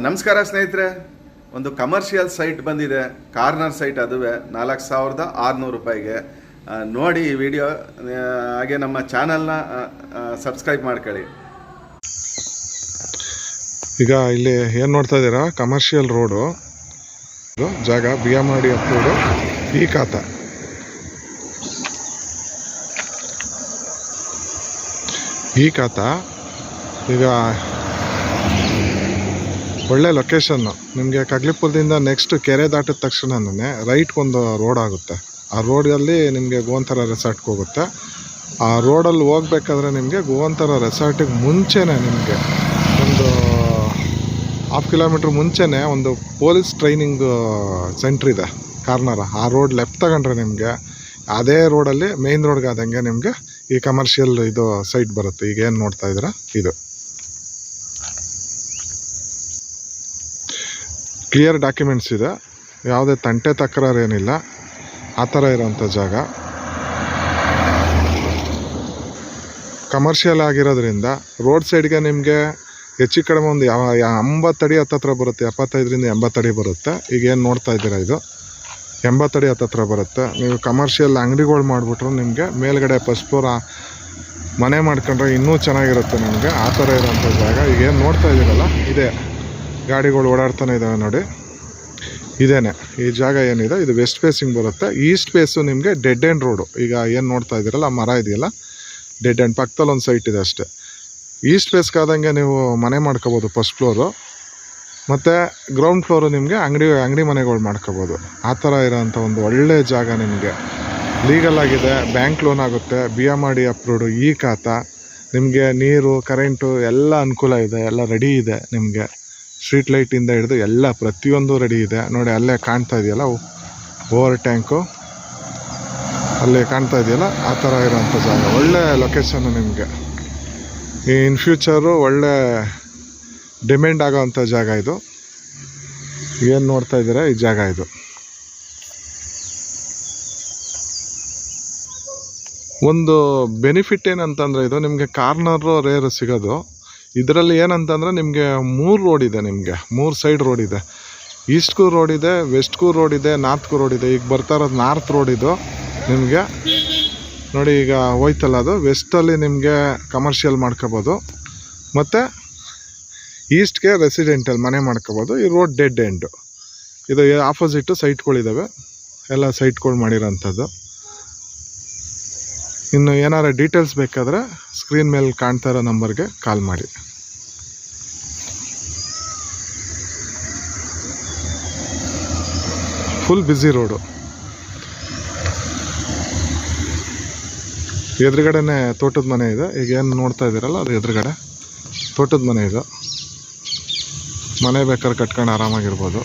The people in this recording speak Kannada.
ನಮಸ್ಕಾರ ಸ್ನೇಹಿತರೆ, ಒಂದು ಕಮರ್ಷಿಯಲ್ ಸೈಟ್ ಬಂದಿದೆ, ಕಾರ್ನರ್ ಸೈಟ್. ಅದುವೇ 4600 ರೂಪಾಯಿಗೆ. ನೋಡಿ ಈ ವಿಡಿಯೋ, ಹಾಗೆ ನಮ್ಮ ಚಾನಲ್ನ ಸಬ್ಸ್ಕ್ರೈಬ್ ಮಾಡ್ಕೊಳ್ಳಿ. ಈಗ ಇಲ್ಲಿ ಏನು ನೋಡ್ತಾ ಇದ್ದೀರಾ, ಕಮರ್ಷಿಯಲ್ ರೋಡು ಜಾಗ, ಬಿಯಾಮಾಡಿ ಅಪ್ರೋಡು, ಈ ಖಾತ. ಈಗ ಒಳ್ಳೆ ಲೊಕೇಶನ್ನು. ನಿಮಗೆ ಕಗ್ಲಿಪುರದಿಂದ ನೆಕ್ಸ್ಟ್ ಕೆರೆ ದಾಟಿದ ತಕ್ಷಣನೇ ರೈಟ್ಗೊಂದು ರೋಡ್ ಆಗುತ್ತೆ. ಆ ರೋಡಲ್ಲಿ ನಿಮಗೆ ಗೋವಂತರ ರೆಸಾರ್ಟ್ಗೆ ಹೋಗುತ್ತೆ. ಆ ರೋಡಲ್ಲಿ ಹೋಗ್ಬೇಕಾದ್ರೆ ನಿಮಗೆ ಗೋವಂತರ ರೆಸಾರ್ಟಿಗೆ ಮುಂಚೆನೇ ನಿಮಗೆ ಒಂದು 1/2 ಕಿಲೋಮೀಟ್ರ್ ಮುಂಚೆನೇ ಒಂದು ಪೊಲೀಸ್ ಟ್ರೈನಿಂಗ್ ಸೆಂಟ್ರ್ ಇದೆ, ಕಾರ್ನರ್. ಆ ರೋಡ್ ಲೆಫ್ಟ್ ತಗೊಂಡ್ರೆ ನಿಮಗೆ ಅದೇ ರೋಡಲ್ಲಿ ಮೇಯ್ನ್ ರೋಡ್ಗೆ ಆದಂಗೆ ನಿಮಗೆ ಈ ಕಮರ್ಷಿಯಲ್ ಇದು ಸೈಟ್ ಬರುತ್ತೆ. ಈಗ ಏನು ನೋಡ್ತಾ ಇದ್ದೀರಾ, ಇದು ಕ್ಲಿಯರ್ ಡಾಕ್ಯುಮೆಂಟ್ಸ್ ಇದೆ, ಯಾವುದೇ ತಂಟೆ ತಕರಾರು ಏನಿಲ್ಲ, ಆ ಥರ ಇರೋಂಥ ಜಾಗ. ಕಮರ್ಷಿಯಲ್ ಆಗಿರೋದ್ರಿಂದ ರೋಡ್ ಸೈಡ್ಗೆ ನಿಮಗೆ ಹೆಚ್ಚು ಕಡಿಮೆ ಒಂದು 80 ಅಡಿ ಹತ್ತತ್ರ ಬರುತ್ತೆ. 75ರಿಂದ 80 ಅಡಿ ಬರುತ್ತೆ. ಈಗ ಏನು ನೋಡ್ತಾ ಇದ್ದೀರಾ, ಇದು 80 ಅಡಿ ಹತ್ತತ್ರ ಬರುತ್ತೆ. ನೀವು ಕಮರ್ಷಿಯಲ್ ಅಂಗಡಿಗಳು ಮಾಡಿಬಿಟ್ರು ನಿಮಗೆ ಮೇಲ್ಗಡೆ ಫಸ್ಟ್ ಫ್ಲೋರ್ ಮನೆ ಮಾಡ್ಕೊಂಡ್ರೆ ಇನ್ನೂ ಚೆನ್ನಾಗಿರುತ್ತೆ ನಿಮಗೆ. ಆ ಥರ ಇರೋಂಥ ಜಾಗ. ಈಗ ಏನು ನೋಡ್ತಾ ಇದ್ದೀರಲ್ಲ, ಇದೇ ಗಾಡಿಗಳು ಓಡಾಡ್ತಾನೆ ಇದ್ದಾವೆ ನೋಡಿ, ಇದೇನೆ ಈ ಜಾಗ ಏನಿದೆ. ಇದು ವೆಸ್ಟ್ ಫೇಸಿಂಗ್ ಬರುತ್ತೆ. ಈಸ್ಟ್ ಫೇಸು ನಿಮಗೆ ಡೆಡ್ ಎಂಡ್ ರೋಡು. ಈಗ ಏನು ನೋಡ್ತಾ ಇದ್ದೀರಲ್ಲ, ಮರ ಇದೆಯಲ್ಲ, ಡೆಡ್ ಎಂಡ್. ಪಕ್ಕದಲ್ಲಿ ಒಂದು ಸೈಟ್ ಇದೆ ಅಷ್ಟೇ. ಈಸ್ಟ್ ಫೇಸ್ಗಾದಂಗೆ ನೀವು ಮನೆ ಮಾಡ್ಕೋಬೋದು, ಫಸ್ಟ್ ಫ್ಲೋರು. ಮತ್ತು ಗ್ರೌಂಡ್ ಫ್ಲೋರು ನಿಮಗೆ ಅಂಗಡಿ ಮನೆಗಳು ಮಾಡ್ಕೋಬೋದು. ಆ ಥರ ಇರೋಂಥ ಒಂದು ಒಳ್ಳೆಯ ಜಾಗ. ನಿಮಗೆ ಲೀಗಲ್ ಆಗಿದೆ, ಬ್ಯಾಂಕ್ ಲೋನ್ ಆಗುತ್ತೆ, ಬಿಯಾಮಾಡಿ ಅಪ್ರೂವ್ಡು, ಈ ಖಾತಾ. ನಿಮಗೆ ನೀರು, ಕರೆಂಟು ಎಲ್ಲ ಅನುಕೂಲ ಇದೆ, ಎಲ್ಲ ರೆಡಿ ಇದೆ. ನಿಮಗೆ ಸ್ಟ್ರೀಟ್ ಲೈಟಿಂದ ಹಿಡಿದು ಎಲ್ಲ ಪ್ರತಿಯೊಂದು ರೆಡಿ ಇದೆ ನೋಡಿ. ಅಲ್ಲೇ ಕಾಣ್ತಾ ಇದೆಯಲ್ಲ ಓವರ್ ಟ್ಯಾಂಕು, ಅಲ್ಲೇ ಕಾಣ್ತಾ ಇದೆಯಲ್ಲ, ಆ ಥರ ಇರೋಂಥ ಜಾಗ. ಒಳ್ಳೆ ಲೊಕೇಶನ್ನು ನಿಮಗೆ. ಇನ್ ಫ್ಯೂಚರು ಒಳ್ಳೆ ಡಿಮ್ಯಾಂಡ್ ಆಗೋವಂಥ ಜಾಗ ಇದು. ಏನು ನೋಡ್ತಾ ಇದ್ದೀರಾ, ಈ ಜಾಗ ಇದು. ಒಂದು ಬೆನಿಫಿಟ್ ಏನಂತಂದರೆ, ಇದು ನಿಮಗೆ ಕಾರ್ನರು ರೇರ್ ಸಿಗೋದು. ಇದರಲ್ಲಿ ಏನಂತಂದರೆ ನಿಮಗೆ 3 ರೋಡ್ ಇದೆ, ನಿಮಗೆ 3 ಸೈಡ್ ರೋಡ್ ಇದೆ. ಈಸ್ಟ್ಗೂ ರೋಡ್ ಇದೆ, ವೆಸ್ಟ್ಗೂ ರೋಡ್ ಇದೆ, ನಾರ್ತ್ಗೂ ರೋಡ್ ಇದೆ. ಈಗ ಬರ್ತಾ ಇರೋದು ನಾರ್ತ್ ರೋಡ್ ಇದು ನಿಮಗೆ ನೋಡಿ. ಈಗ ಹೋಯ್ತಲ್ಲ ಅದು ವೆಸ್ಟಲ್ಲಿ ನಿಮಗೆ ಕಮರ್ಷಿಯಲ್ ಮಾಡ್ಕೋಬೋದು, ಮತ್ತು ಈಸ್ಟ್ಗೆ ರೆಸಿಡೆಂಟಲ್ ಮನೆ ಮಾಡ್ಕೋಬೋದು. ಈ ರೋಡ್ ಡೆಡ್ ಎಂಡು. ಇದು ಆಪೋಸಿಟ್ಟು ಸೈಟ್ಗಳಿದ್ದಾವೆ, ಎಲ್ಲ ಸೈಟ್ಗಳು ಮಾಡಿರೋಂಥದ್ದು. ಇನ್ನು ಏನಾರು ಡೀಟೇಲ್ಸ್ ಬೇಕಾದರೆ ಸ್ಕ್ರೀನ್ ಮೇಲೆ ಕಾಣ್ತಾ ಇರೋ ನಂಬರ್ಗೆ ಕಾಲ್ ಮಾಡಿ. Full busy road. ಎದುರುಗಡೆನೇ ತೋಟದ ಮನೆ ಇದೆ. ಈಗ ಏನು ನೋಡ್ತಾ ಇದ್ದೀರಲ್ಲ, ಅದು ಎದುರುಗಡೆ ತೋಟದ ಮನೆ ಇದು. ಮನೆ ಬೇಕಾದ್ರೆ ಕಟ್ಕೊಂಡು ಆರಾಮಾಗಿರ್ಬೋದು.